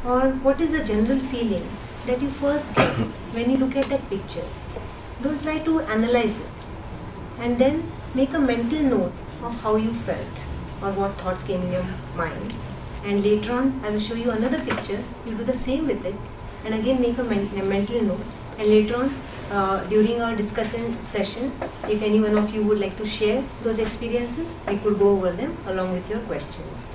Or what is the general feeling that you first get when you look at that picture? Don't try to analyze it. And then make a mental note of how you felt or what thoughts came in your mind. And later on, I will show you another picture. You do the same with it. And again make a mental note. And later on, during our discussion session, if any one of you would like to share those experiences, we could go over them along with your questions.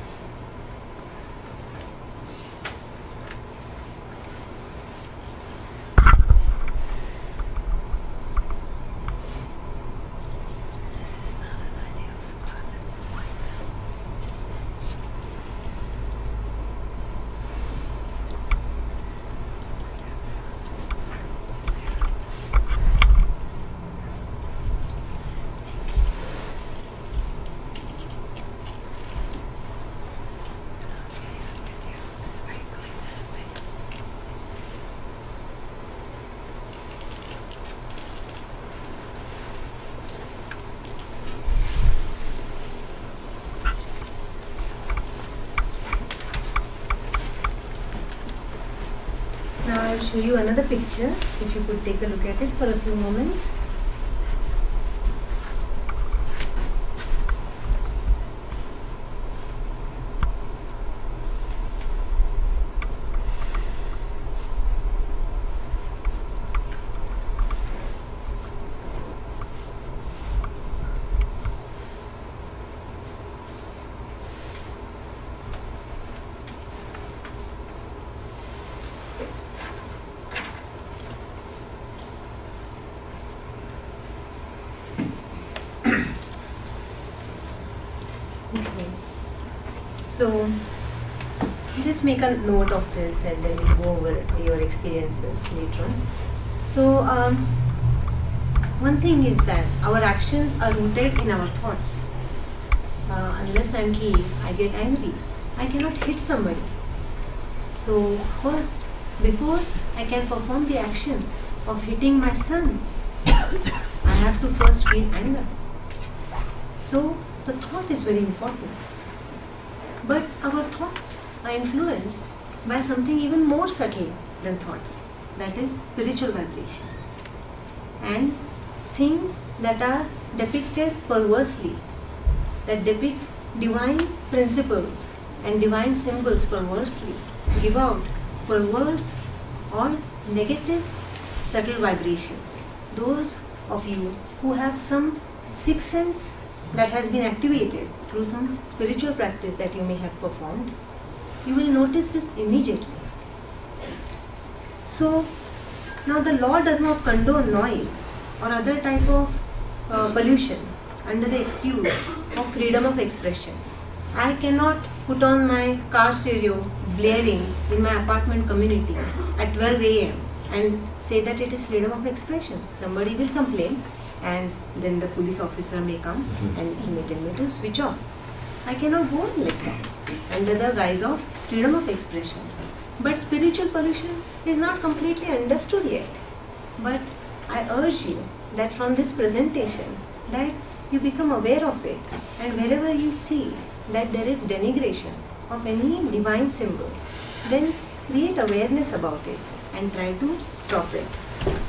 Now I will show you another picture, if you could take a look at it for a few moments. So just make a note of this and then we'll go over your experiences later on. So one thing is that our actions are rooted in our thoughts. Unless until I get angry, I cannot hit somebody. So first, before I can perform the action of hitting my son, I have to first feel anger. So the thought is very important. But our thoughts are influenced by something even more subtle than thoughts, that is spiritual vibration. And things that are depicted perversely, that depict divine principles and divine symbols perversely, give out perverse or negative subtle vibrations. Those of you who have some sixth sense that has been activated through some spiritual practice that you may have performed, you will notice this immediately. So now the law does not condone noise or other type of pollution under the excuse of freedom of expression. I cannot put on my car stereo blaring in my apartment community at 12 a.m. and say that it is freedom of expression. Somebody will complain and then the police officer may come and he may tell me to switch off. I cannot go on like that under the guise of freedom of expression. But spiritual pollution is not completely understood yet. But I urge you that from this presentation that you become aware of it, and wherever you see that there is denigration of any divine symbol, then create awareness about it and try to stop it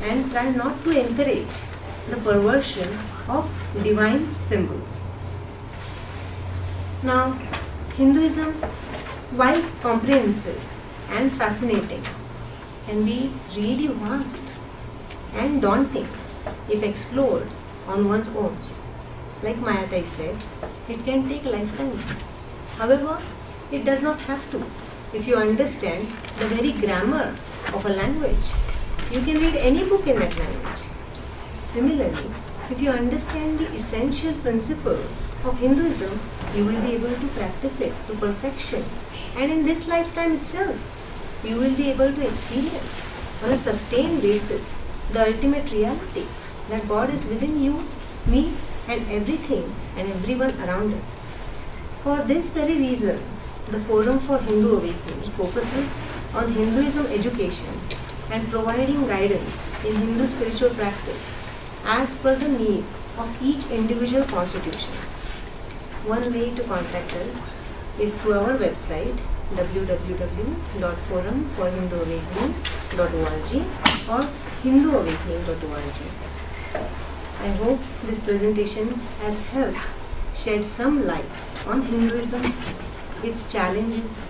and try not to encourage the perversion of divine symbols. Now, Hinduism, while comprehensive and fascinating, can be really vast and daunting if explored on one's own. Like Mayatai said, it can take lifetimes. However, it does not have to. If you understand the very grammar of a language, you can read any book in that language. Similarly, if you understand the essential principles of Hinduism, you will be able to practice it to perfection. And in this lifetime itself, you will be able to experience on a sustained basis the ultimate reality that God is within you, me, and everything and everyone around us. For this very reason, the Forum for Hindu Awakening focuses on Hinduism education and providing guidance in Hindu spiritual practice as per the need of each individual constitution. One way to contact us is through our website www.forumforhinduawakening.org or hinduawakening.org. I hope this presentation has helped shed some light on Hinduism, its challenges,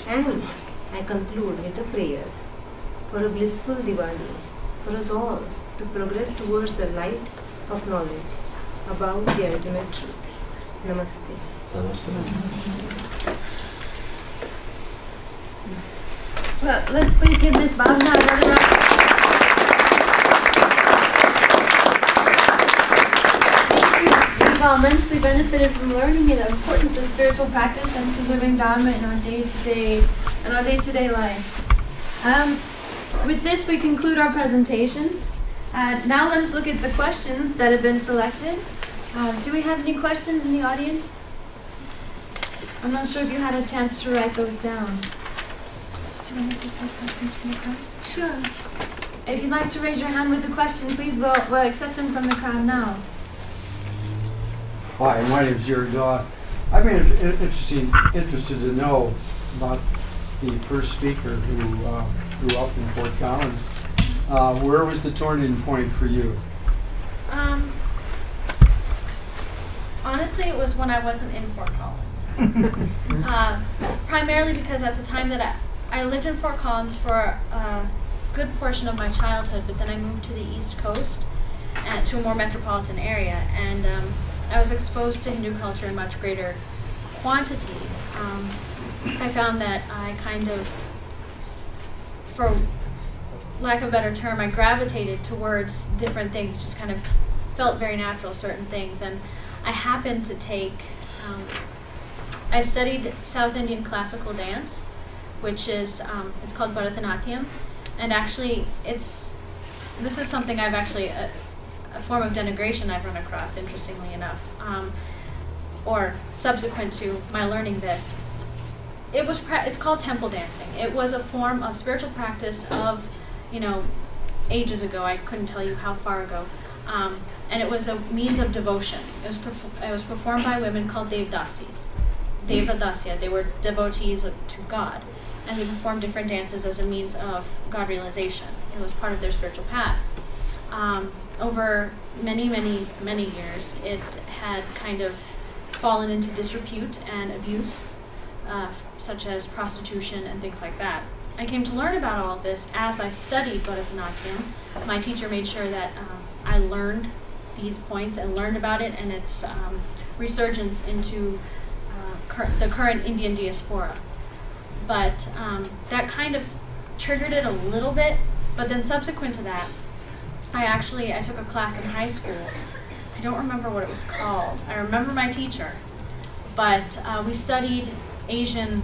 and I conclude with a prayer for a blissful Diwali for us all to progress towards the light of knowledge about the ultimate truth. Namaste. Namaste. Well, let's please give Ms. Bhavna another round. We've immensely benefited from learning the importance of spiritual practice and preserving Dharma in our day-to-day life. With this, we conclude our presentations. Now let us look at the questions that have been selected. Do we have any questions in the audience? I'm not sure if you had a chance to write those down. Do you want to just take questions from the crowd? Sure. If you'd like to raise your hand with a question, please, we'll accept them from the crowd now. Hi, my name is Jerry Daw. I've been interested to know about the first speaker who grew up in Fort Collins. Where was the turning point for you? Honestly, it was when I wasn't in Fort Collins. Primarily because at the time that I lived in Fort Collins for a good portion of my childhood, but then I moved to the East Coast to a more metropolitan area, and I was exposed to Hindu culture in much greater quantities. I found that I kind of, for lack of a better term, I gravitated towards different things. It just kind of felt very natural, certain things. And I happened to take, I studied South Indian classical dance, which is, it's called Bharatanatyam. And actually, this is something I've actually, a form of denigration I've run across, interestingly enough, or subsequent to my learning this. It's called temple dancing. It was a form of spiritual practice of, ages ago. I couldn't tell you how far ago. And it was a means of devotion. It was performed by women called Devdasis. Devadasya. They were devotees to God. And they performed different dances as a means of God realization. It was part of their spiritual path. Over many, many, many years, it had kind of fallen into disrepute and abuse, such as prostitution and things like that. I came to learn about all of this as I studied Bharatanatyam. My teacher made sure that I learned these points and learned about it and its resurgence into the current Indian diaspora. But that kind of triggered it a little bit, but then subsequent to that, I took a class in high school. I don't remember what it was called. I remember my teacher, but we studied Asian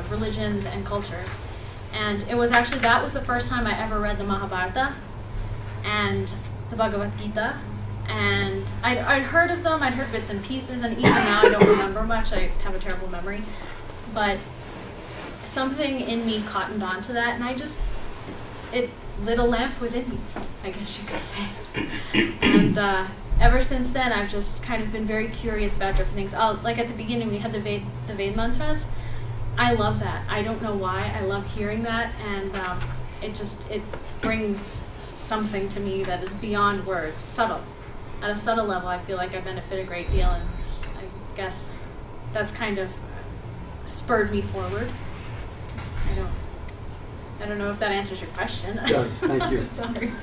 religions and cultures, and it was actually, that was the first time I ever read the Mahabharata and the Bhagavad Gita, and I'd heard of them, I'd heard bits and pieces, and even now I don't remember much. I have a terrible memory, but something in me cottoned onto that, and it lit a lamp within me, I guess you could say. And ever since then, I've just kind of been very curious about different things. Like at the beginning, we had the Ved mantras. I love that. I don't know why. I love hearing that, and it brings something to me that is beyond words, subtle. At a subtle level, I feel like I benefit a great deal, and I guess that's kind of spurred me forward. I don't know if that answers your question. Yes, thank you. Sorry.